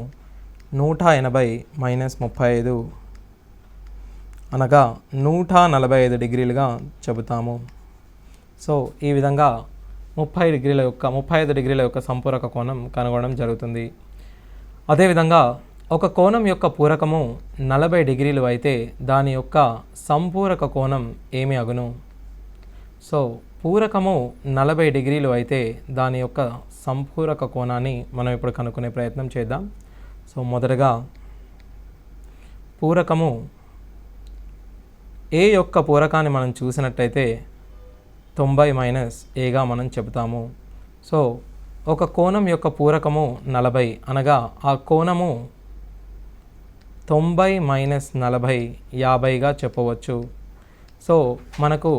180 - 35 అనగా 145 డిగ్రీలుగా చెబుతాము. సో ఈ విధంగా 35 డిగ్రీల యొక్క సంపూరక కోణం కనుగొనడం జరుగుతుంది. అదేవిధంగా ఒక కోణం యొక్క పూరకము 40 డిగ్రీలు అయితే దాని యొక్క సంపూరక కోణం ఏమి అగును? సో పూరకము 40 డిగ్రీలు అయితే దాని యొక్క సంపూరక కోణాన్ని మనం ఇప్పుడు కనుక్కునే ప్రయత్నం చేద్దాం. సో మొదటగా పూరకము ఏ యొక్క పూరకాన్ని మనం చూసినట్టయితే 90 - aగా మనం చెబుతాము. సో ఒక కోణం యొక్క పూరకము 40 అనగా ఆ కోణము 90 - 40 50గా చెప్పవచ్చు. సో మనకు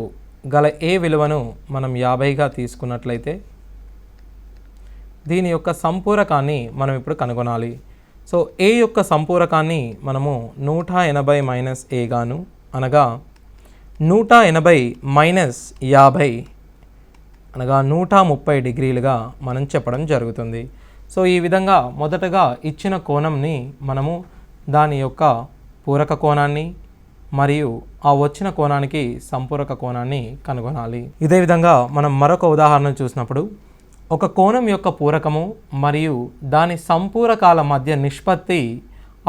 గల ఏ విలువను మనం 50గా తీసుకున్నట్లయితే దీని యొక్క సంపూరకాన్ని మనం ఇప్పుడు కనుగొనాలి. సో ఏ యొక్క సంపూరకాన్ని మనము 180 - aగాను అనగా 180 - 50 అనగా 130 డిగ్రీలుగా మనం చెప్పడం జరుగుతుంది. సో ఈ విధంగా మొదటగా ఇచ్చిన కోణంని మనము దాని యొక్క పూరక కోణాన్ని మరియు ఆ వచ్చిన కోణానికి సంపూరక కోణాన్ని కనుగొనాలి. ఇదే విధంగా మనం మరొక ఉదాహరణ చూసినప్పుడు ఒక కోణం యొక్క పూరకము మరియు దాని సంపూరకాల మధ్య నిష్పత్తి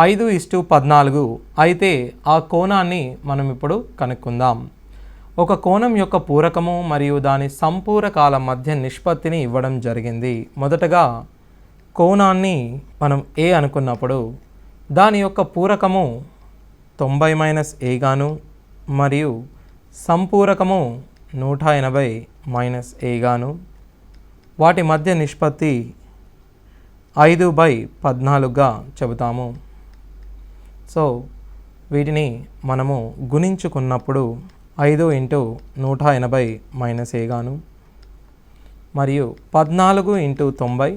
5:14 అయితే ఆ కోణాన్ని మనం ఇప్పుడు కనుక్కుందాం. ఒక కోణం యొక్క పూరకము మరియు దాని సంపూరకాల మధ్య నిష్పత్తిని ఇవ్వడం జరిగింది. మొదటగా కోణాన్ని మనం ఏ అనుకున్నప్పుడు దాని యొక్క పూరకము 90 - aగాను మరియు సంపూరకము 180 - aగాను వాటి మధ్య నిష్పత్తి 5/14గా చెబుతాము. సో వీటిని మనము గుణించుకున్నప్పుడు 5 × 180 - aగాను మరియు 14 × 90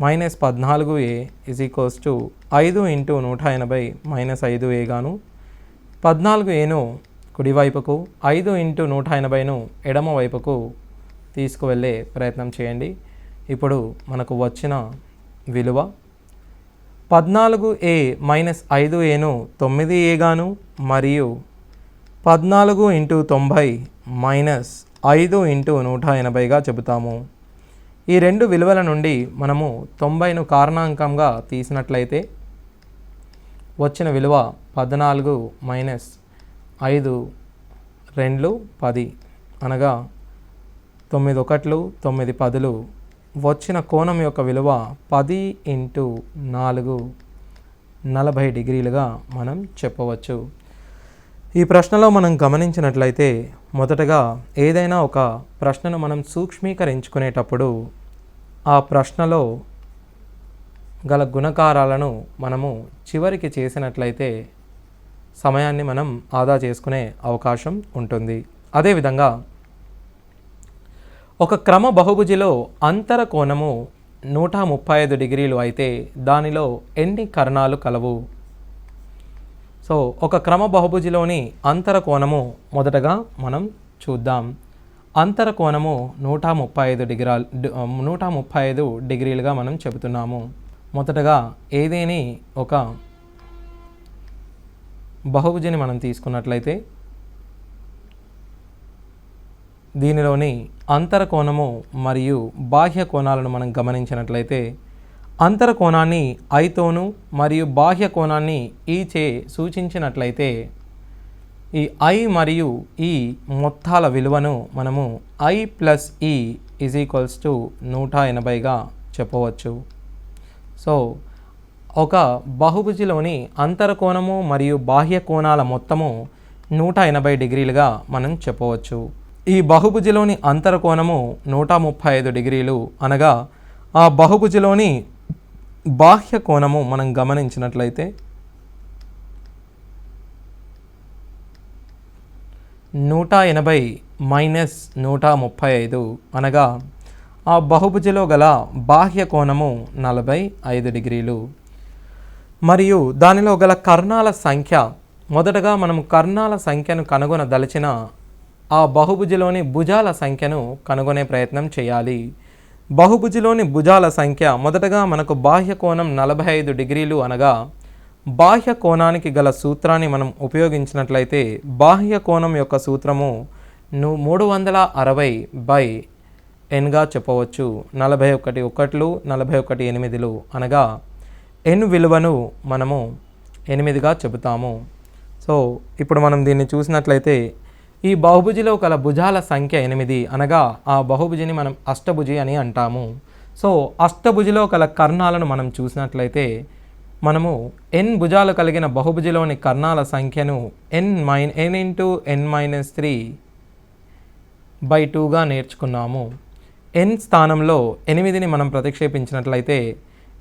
-14a = 5 × 180 - 5a గాను 14aను కుడివైపుకు 5 × 180ను ఎడమ వైపుకు తీసుకువెళ్ళే ప్రయత్నం చేయండి. ఇప్పుడు మనకు వచ్చిన విలువ 14a - 5aను 9a గాను మరియు 14 × 90 - 5 × 180గా చెబుతాము. ఈ రెండు విలువల నుండి మనము 90ను కారణాంకంగా తీసినట్లయితే వచ్చిన విలువ 14 - 5 2 10 అనగా 9 1 9 10 వచ్చిన కోణం యొక్క విలువ 10 × 4 40 డిగ్రీలుగా మనం చెప్పవచ్చు. ఈ ప్రశ్నలో మనం గమనించినట్లయితే మొదటగా ఏదైనా ఒక ప్రశ్నను మనం సూక్ష్మీకరించుకునేటప్పుడు ఆ ప్రశ్నలో గల గుణకారాలను మనము చివరికి చేసినట్లయితే సమయాన్ని మనం ఆదా చేసుకునే అవకాశం ఉంటుంది. అదేవిధంగా ఒక క్రమ బహుభుజిలో అంతర కోణము 135 డిగ్రీలు అయితే దానిలో ఎన్ని కర్ణాలు కలవు? సో ఒక క్రమ బహుభుజిలోని అంతర కోణము మొదటగా మనం చూద్దాం. అంతర కోణము 135 డిగ్రీలుగా మనం చెబుతున్నాము. మొదటగా ఏదేని ఒక బహుభుజిని మనం తీసుకున్నట్లయితే దీనిలోని అంతర కోణము మరియు బాహ్య కోణాలను మనం గమనించినట్లయితే అంతర కోణాన్ని ఐతోను మరియు బాహ్య కోణాన్ని ఈ చే సూచించినట్లయితే ఈ ఐ మరియు ఈ మొత్తాల విలువను మనము I + E = 180గా చెప్పవచ్చు. సో ఒక బహుభుజిలోని అంతరకోణము మరియు బాహ్య కోణాల మొత్తము 180 డిగ్రీలుగా మనం చెప్పవచ్చు. ఈ బహుభుజిలోని అంతరకోణము 135 డిగ్రీలు అనగా ఆ బహుభుజిలోని బాహ్య కోణము మనం గమనించినట్లయితే 180 మైనస్ 135 అనగా ఆ బహుభుజిలో గల బాహ్య కోణము 45 డిగ్రీలు. మరియు దానిలో గల కర్ణాల సంఖ్య, మొదటగా మనం కర్ణాల సంఖ్యను కనుగొనదలిచిన ఆ బహుభుజిలోని భుజాల సంఖ్యను కనుగొనే ప్రయత్నం చేయాలి. బహుభుజిలోని భుజాల సంఖ్య మొదటగా మనకు బాహ్య కోణం 45 డిగ్రీలు అనగా బాహ్య కోణానికి గల సూత్రాన్ని మనం ఉపయోగించినట్లయితే బాహ్య కోణం యొక్క సూత్రము 360/n చెప్పవచ్చు. 41 ఒకట్లు 41 ఎనిమిదిలు అనగా n విలువను మనము 8గా చెబుతాము. సో ఇప్పుడు మనం దీన్ని చూసినట్లయితే ఈ బహుభుజిలో గల భుజాల సంఖ్య 8 అనగా ఆ బహుభుజిని మనం అష్టభుజి అని అంటాము. సో అష్టభుజిలో గల కర్ణాలను మనం చూసినట్లయితే మనము n భుజాలు కలిగిన బహుభుజిలోని కర్ణాల సంఖ్యను n × n-3/2గా నేర్చుకున్నాము. n స్థానంలో 8ని మనం ప్రతిక్షేపించినట్లయితే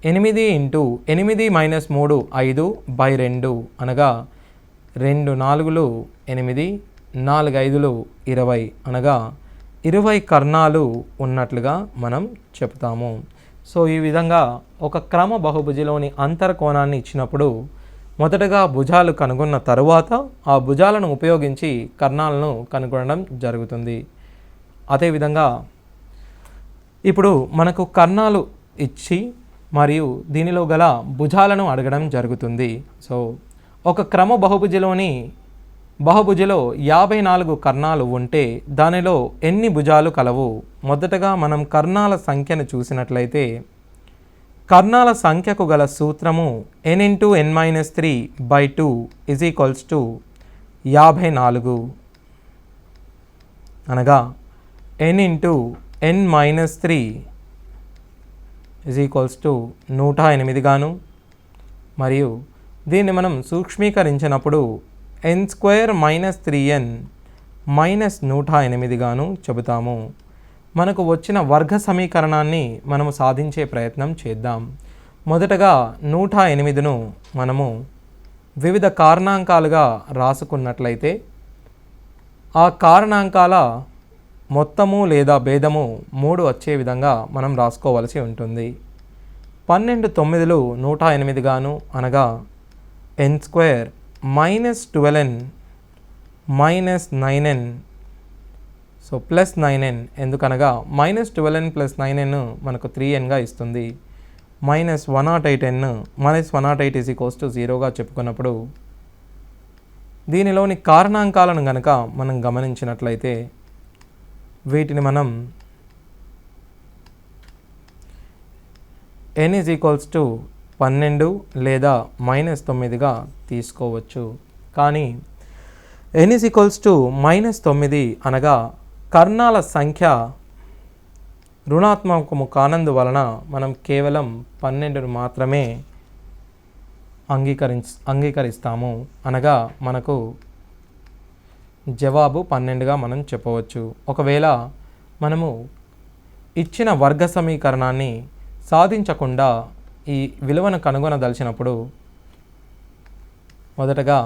8 × 8 - 3 5/2 అనగా 2 4లు 8 4 5లు 20 అనగా 20 కర్ణాలు ఉన్నట్లుగా మనం చెప్తాము. సో ఈ విధంగా ఒక క్రమ బహుభుజిలోని అంతర్కోణాన్ని ఇచ్చినప్పుడు మొదటగా భుజాలు కనుగొన్న తరువాత ఆ భుజాలను ఉపయోగించి కర్ణాలను కనుగొనడం జరుగుతుంది. అదేవిధంగా ఇప్పుడు మనకు కర్ణాలు ఇచ్చి మరియు దీనిలో గల భుజాలను అడగడం జరుగుతుంది. సో ఒక క్రమ బహుభుజిలో 54 కర్ణాలు ఉంటే దానిలో ఎన్ని భుజాలు కలవు? మొదటగా మనం కర్ణాల సంఖ్యను చూసినట్లయితే కర్ణాల సంఖ్యకు గల సూత్రము n × n-3/2 = 54 అనగా n × n-3 108 గాను మరియు దీన్ని మనం సూక్ష్మీకరించినప్పుడు n² - 3n -108 గాను చెబుతాము. మనకు వచ్చిన వర్గ సమీకరణాన్ని మనము సాధించే ప్రయత్నం చేద్దాం. మొదటగా 108ను మనము వివిధ కారణాంకాలుగా రాసుకున్నట్లయితే ఆ కారణాంకాల మొత్తము లేదా భేదము 3 వచ్చే విధంగా మనం రాసుకోవలసి ఉంటుంది. 12 9లు 108 గాను అనగా n² -12n -9n so +9n ఎందుకనగా -12n + 9n మనకు 3nగా ఇస్తుంది. -108n -108 = 0గా చెప్పుకున్నప్పుడు దీనిలోని కారణాంకాలను గనక మనం గమనించినట్లయితే వీటిని మనం n = 12 లేదా -9గా తీసుకోవచ్చు. కానీ n = -9 అనగా కర్ణాల సంఖ్య రుణాత్మకము కానందువలన మనం కేవలం 12ను మాత్రమే అంగీకరిస్తాము. అనగా మనకు జవాబు 12గా మనం చెప్పవచ్చు. ఒకవేళ మనము ఇచ్చిన వర్గ సమీకరణాన్ని సాధించకుండా ఈ విలువను కనుగొనదలిచినప్పుడు మొదటగా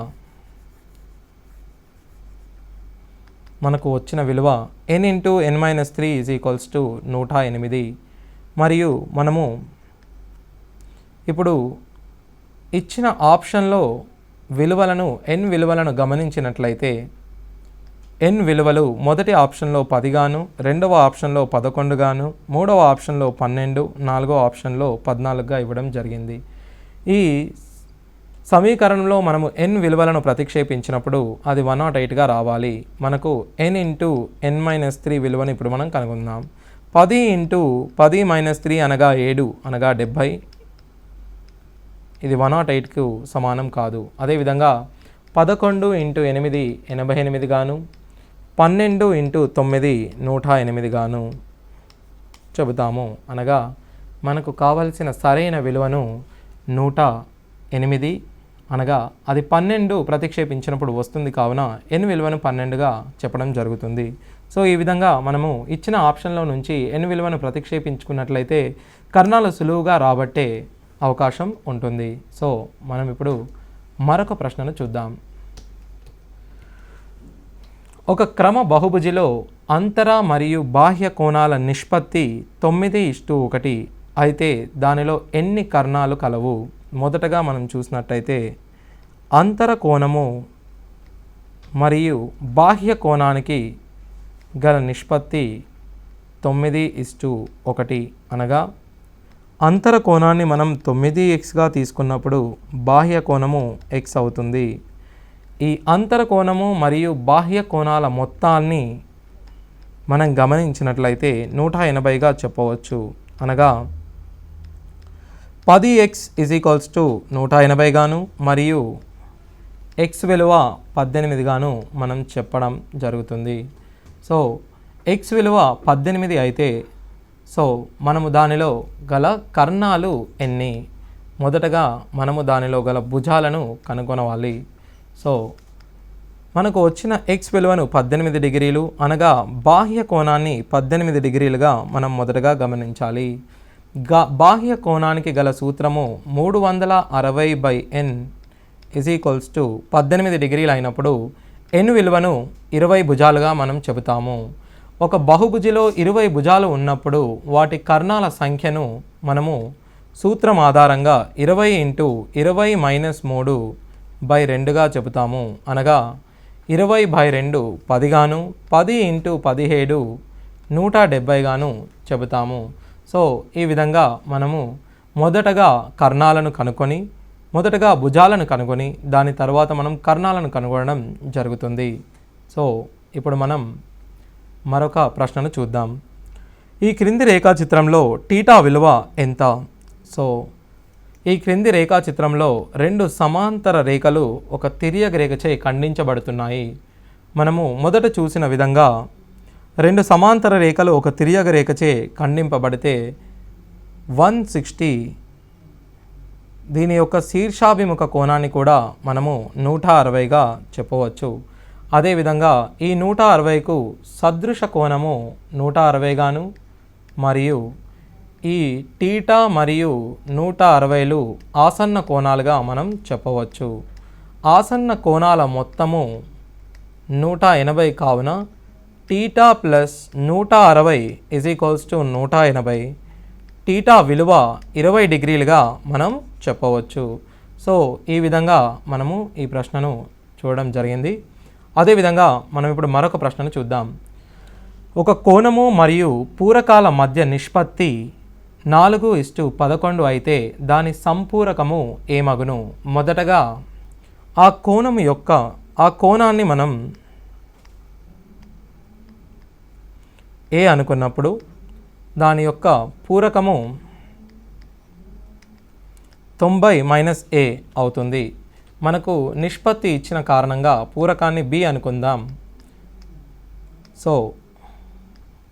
మనకు వచ్చిన విలువ n × n-3 = 108 మరియు మనము ఇప్పుడు ఇచ్చిన ఆప్షన్లో n విలువలను గమనించినట్లయితే n విలువలు మొదటి ఆప్షన్లో 10 గాను, రెండవ ఆప్షన్లో 11 గాను, మూడవ ఆప్షన్లో 12, నాలుగవ ఆప్షన్లో 14గా ఇవ్వడం జరిగింది. ఈ సమీకరణంలో మనము n విలువలను ప్రతిక్షేపించినప్పుడు అది 108గా రావాలి. మనకు n × n-3 విలువను ఇప్పుడు మనం కనుగొందాం. 10 × 10 - 3 అనగా 7 అనగా 70. ఇది 108కు సమానం కాదు. అదేవిధంగా 11 × 8 88 గాను, 12 × 9 108 గాను చెబుతాము. అనగా మనకు కావలసిన సరైన విలువను 108 అనగా అది 12 ప్రతిక్షేపించినప్పుడు వస్తుంది కావున n విలువను 12గా చెప్పడం జరుగుతుంది. సో ఈ విధంగా మనము ఇచ్చిన ఆప్షన్లో నుంచి n విలువను ప్రతిక్షేపించుకున్నట్లయితే కర్ణాలు సులువుగా రాబట్టే అవకాశం ఉంటుంది. సో మనం ఇప్పుడు మరొక ప్రశ్నను చూద్దాం. ఒక క్రమ బహుభుజిలో అంతర మరియు బాహ్య కోణాల నిష్పత్తి 9:1 అయితే దానిలో ఎన్ని కర్ణాలు కలవు? మొదటగా మనం చూసినట్టయితే అంతర కోణము మరియు బాహ్య కోణానికి గల నిష్పత్తి 9:1 అనగా అంతర కోణాన్ని మనం 9x తీసుకున్నప్పుడు బాహ్య కోణము x అవుతుంది. ఈ అంతర కోణము మరియు బాహ్య కోణాల మొత్తాన్ని మనం గమనించినట్లయితే 180గా చెప్పవచ్చు. అనగా 10x = 180 గాను మరియు x విలువ 18 గాను మనం చెప్పడం జరుగుతుంది. సో x విలువ 18 అయితే సో మనము దానిలో గల కర్ణాలు ఎన్ని? మొదటగా మనము దానిలో గల భుజాలను కనుగొనవాలి. సో మనకు వచ్చిన x విలువను 18 డిగ్రీలు అనగా బాహ్య కోణాన్ని 18 డిగ్రీలుగా మనం మొదటగా గమనించాలి. బాహ్య కోణానికి గల సూత్రము 360/n = 18 డిగ్రీలు అయినప్పుడు n విలువను 20 భుజాలుగా మనం చెబుతాము. ఒక బహుభుజిలో 20 భుజాలు ఉన్నప్పుడు వాటి కర్ణాల సంఖ్యను మనము సూత్రం ఆధారంగా 20 × 20 - 3/2గా చెబుతాము. అనగా 20/2 10 గాను 10 × 17 170 గాను చెబుతాము. సో ఈ విధంగా మనము మొదటగా కర్ణాలను కనుక్కొని మొదటగా భుజాలను కనుగొని దాని తర్వాత మనం కర్ణాలను కనుగొనడం జరుగుతుంది. సో ఇప్పుడు మనం మరొక ప్రశ్నను చూద్దాం. ఈ క్రింది రేఖాచిత్రంలో θ విలువ ఎంత? సో ఈ క్రింది రేఖాచిత్రంలో రెండు సమాంతర రేఖలు ఒక తిర్యక రేఖచే ఖండించబడుతున్నాయి. మనము మొదట చూసిన విధంగా రెండు సమాంతర రేఖలు ఒక తిర్యక రేఖచే ఖండింపబడితే 160 దీని యొక్క శీర్షాభిముఖ కోణాన్ని కూడా మనము 160గా చెప్పవచ్చు. అదేవిధంగా ఈ 160కు సదృశ కోణము 160 గాను మరియు ఈ θ మరియు 160లు ఆసన్న కోణాలుగా మనం చెప్పవచ్చు. ఆసన్న కోణాల మొత్తము 180 కావున θ + 160 = 180. θ విలువ 20 డిగ్రీలుగా మనం చెప్పవచ్చు. సో ఈ విధంగా మనము ఈ ప్రశ్నను చూడడం జరిగింది. అదేవిధంగా మనం ఇప్పుడు మరొక ప్రశ్నను చూద్దాం. ఒక కోణము మరియు పూరకాల మధ్య నిష్పత్తి 4:11 అయితే దాని సంపూరకము ఏమగును? మొదటగా ఆ కోణాన్ని మనం ఏ అనుకున్నప్పుడు దాని యొక్క పూరకము 90 - a అవుతుంది. మనకు నిష్పత్తి ఇచ్చిన కారణంగా పూరకాన్ని b అనుకుందాం. సో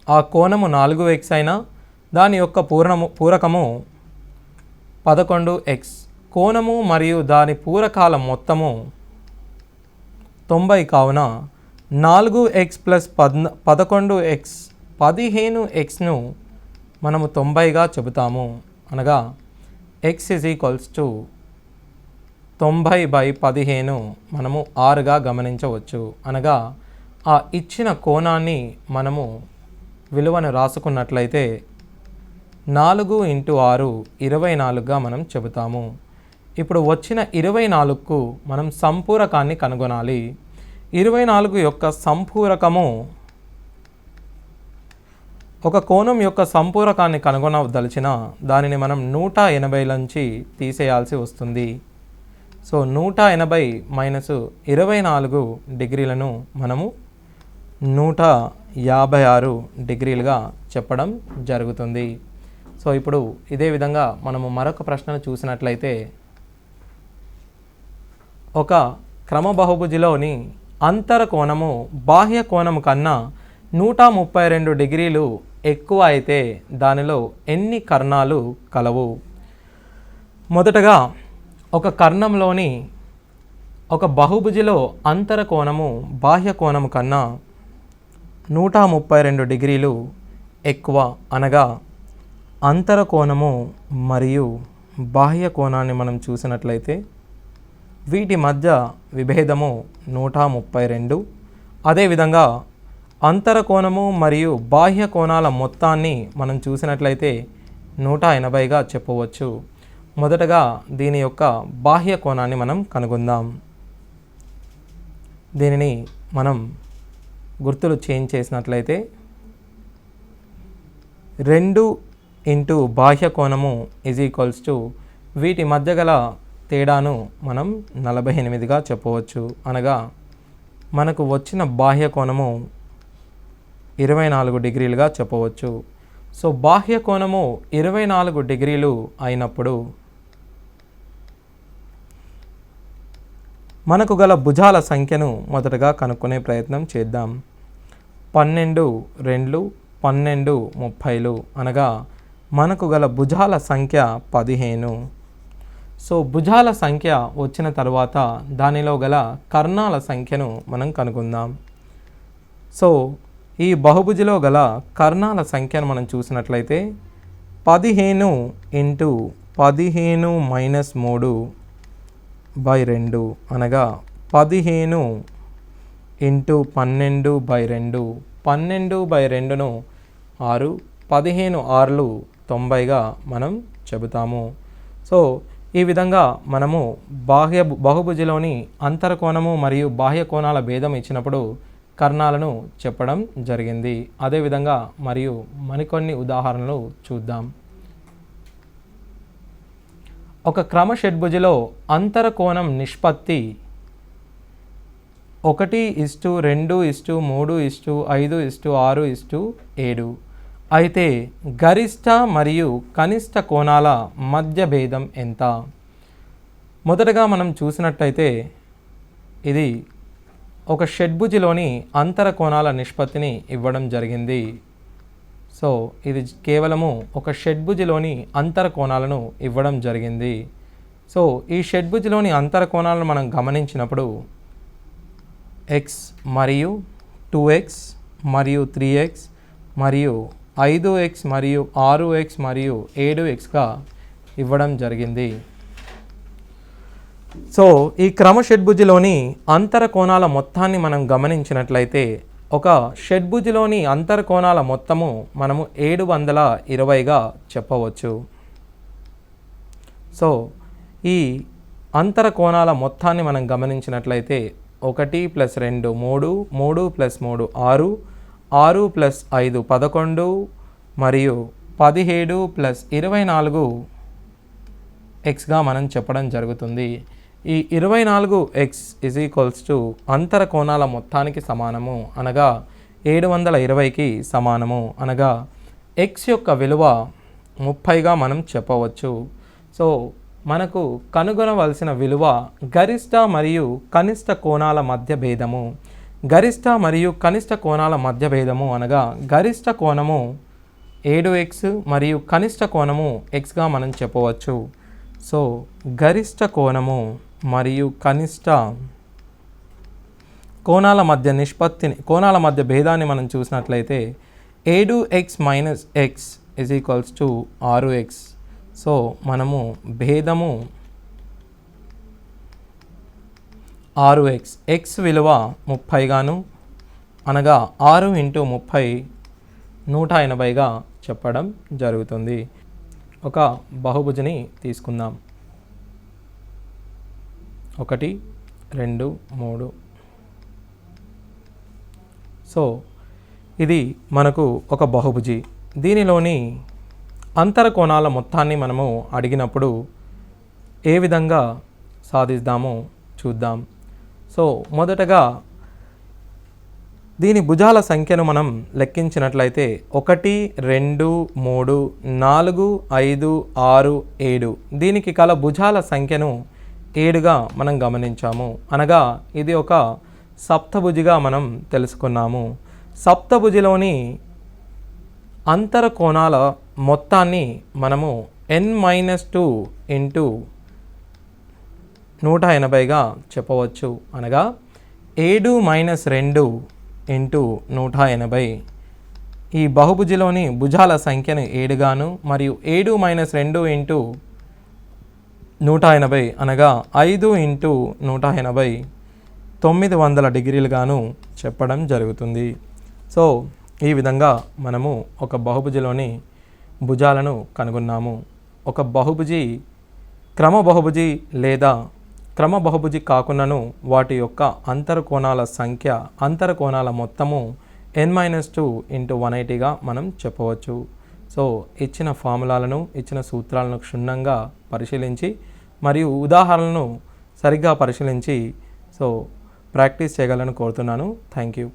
ఆ కోణము 4x అయినా దాని యొక్క పూరకము 11x. కోణము మరియు దాని పూరకాల మొత్తము 90 కావున 4x + 11x 15xను మనము 90గా చెబుతాము. అనగా x = 90/15 మనము 6గా గమనించవచ్చు. అనగా ఆ ఇచ్చిన కోణాన్ని మనము విలువను రాసుకున్నట్లయితే 4 × 6 24గా మనం చెబుతాము. ఇప్పుడు వచ్చిన 24కు మనం సంపూరకాన్ని కనుగొనాలి. 24 యొక్క సంపూరకము ఒక కోణం యొక్క సంపూరకాన్ని కనుగొనదలిచిన దానిని మనం 180 నుంచి తీసేయాల్సి వస్తుంది. సో 180 - 24 డిగ్రీలను మనము 156 డిగ్రీలుగా చెప్పడం జరుగుతుంది. సో ఇప్పుడు ఇదే విధంగా మనము మరొక ప్రశ్నను చూసినట్లయితే ఒక క్రమ బహుభుజిలోని అంతర కోణము బాహ్య కోణము కన్నా 132 డిగ్రీలు ఎక్కువ అయితే దానిలో ఎన్ని కర్ణాలు కలవు? మొదటగా ఒక కర్ణంలోని ఒక బహుభుజిలో అంతర కోణము బాహ్య కోణము కన్నా 132 డిగ్రీలు ఎక్కువ అనగా అంతర కోణము మరియు బాహ్య కోణాన్ని మనం చూసినట్లయితే వీటి మధ్య విభేదము 132. అదేవిధంగా అంతర కోణము మరియు బాహ్య కోణాల మొత్తాన్ని మనం చూసినట్లయితే 180గా చెప్పవచ్చు. మొదటగా దీని యొక్క బాహ్య కోణాన్ని మనం కనుగొందాం. దీనిని మనం గుర్తులు చేంజ్ చేసినట్లయితే 2 ఇంటూ బాహ్య కోణము ఈజ్ ఈక్వల్స్ టు వీటి మధ్య గల తేడాను మనం 48గా చెప్పవచ్చు. అనగా మనకు వచ్చిన బాహ్య కోణము 24 డిగ్రీలుగా చెప్పవచ్చు. సో బాహ్య కోణము 24 డిగ్రీలు అయినప్పుడు మనకు గల భుజాల సంఖ్యను మొదటగా కనుక్కునే ప్రయత్నం చేద్దాం. 12 2 12 30 అనగా మనకు గల భుజాల సంఖ్య 15. సో భుజాల సంఖ్య వచ్చిన తర్వాత దానిలో గల కర్ణాల సంఖ్యను మనం కనుగొందాం. సో ఈ బహుభుజిలో గల కర్ణాల సంఖ్యను మనం చూసినట్లయితే 15 ఇంటూ 15 మైనస్ 3/2 అనగా 15 ఇంటూ 12/2. 12/2ను 6, 15 6లు 90గా మనం చెబుతాము. సో ఈ విధంగా మనము బహుభుజిలోని అంతర కోణము మరియు బాహ్య కోణాల భేదం ఇచ్చినప్పుడు కర్ణాలను చెప్పడం జరిగింది. అదేవిధంగా మరియు మరికొన్ని ఉదాహరణలు చూద్దాం. ఒక క్రమ షడ్భుజిలో అంతర కోణం నిష్పత్తి 1:2:3:5:6:7 అయితే గరిష్ట మరియు కనిష్ట కోణాల మధ్య భేదం ఎంత? మొదటగా మనం చూసినట్టయితే ఇది ఒక షడ్భుజిలోని అంతర కోణాల నిష్పత్తిని ఇవ్వడం జరిగింది. సో ఇది కేవలము ఒక షడ్భుజిలోని అంతర కోణాలను ఇవ్వడం జరిగింది. సో ఈ షడ్భుజిలోని అంతర కోణాలను మనం గమనించినప్పుడు x మరియు 2x మరియు 3x మరియు 5x మరియు 6x మరియు 7xగా ఇవ్వడం జరిగింది. సో ఈ క్రమ షడ్భుజిలోని అంతర కోణాల మొత్తాన్ని మనం గమనించినట్లయితే ఒక షడ్భుజిలోని అంతర కోణాల మొత్తము మనము 720గా చెప్పవచ్చు. సో ఈ అంతర కోణాల మొత్తాన్ని మనం గమనించినట్లయితే 1 + 2 3, 3 + 3 6, 6 + 5 11 మరియు 17 + 24 xగా మనం చెప్పడం జరుగుతుంది. ఈ 24x ఈజ్ ఈక్వల్స్ టు అంతర కోణాల మొత్తానికి సమానము అనగా 720కి సమానము అనగా x యొక్క విలువ 30గా మనం చెప్పవచ్చు. సో మనకు కనుగొనవలసిన విలువ గరిష్ట మరియు కనిష్ట కోణాల మధ్య భేదము. గరిష్ట మరియు కనిష్ట కోణాల మధ్య భేదము అనగా గరిష్ట కోణము 7x మరియు కనిష్ట కోణము xగా మనం చెప్పవచ్చు. సో గరిష్ట కోణము మరియు కనిష్ట కోణాల మధ్య కోణాల మధ్య భేదాన్ని మనం చూసినట్లయితే 7x - x is equals to 6x. So మనము భేదము 6x, x విలువ 30గాను అనగా 6 × 30 180గా చెప్పడం జరుగుతుంది. ఒక బహుభుజిని తీసుకుందాం. 1 2 3. సో ఇది మనకు ఒక బహుభుజి. దీనిలోని అంతర కోణాల మొత్తాన్ని మనము అడిగినప్పుడు ఏ విధంగా సాధిస్తామో చూద్దాం. సో మొదటగా దీని భుజాల సంఖ్యను మనం లెక్కించినట్లయితే 1 2 3 4 5 6 7 దీనికి కల భుజాల సంఖ్యను 7గా మనం గమనించాము. అనగా ఇది ఒక సప్తభుజిగా మనం తెలుసుకున్నాము. సప్తభుజిలోని అంతర కోణాల మొత్తాన్ని మనము n-2 ఇంటూ 180గా చెప్పవచ్చు. అనగా 7 - 2 ఇంటూ 180. ఈ బహుభుజిలోని భుజాల సంఖ్యను 7 గాను మరియు 7 - 2 ఇంటూ 180 అనగా 5 ఇంటూ 180 900 డిగ్రీలుగాను చెప్పడం జరుగుతుంది. సో ఈ విధంగా మనము ఒక బహుభుజిలోని భుజాలను కనుగొన్నాము. ఒక బహుభుజి క్రమ బహుభుజి లేదా క్రమ బహుభుజి కాకుండాను వాటి యొక్క అంతరకోణాల సంఖ్య అంతరకోణాల మొత్తము n-2 ఇంటూ 180గా మనం చెప్పవచ్చు. సో ఇచ్చిన ఫార్ములాలను ఇచ్చిన సూత్రాలను క్షుణ్ణంగా పరిశీలించి మరియు ఉదాహరణలను సరిగ్గా పరిశీలించి ప్రాక్టీస్ చేయగలను కోరుతున్నాను. Thank you.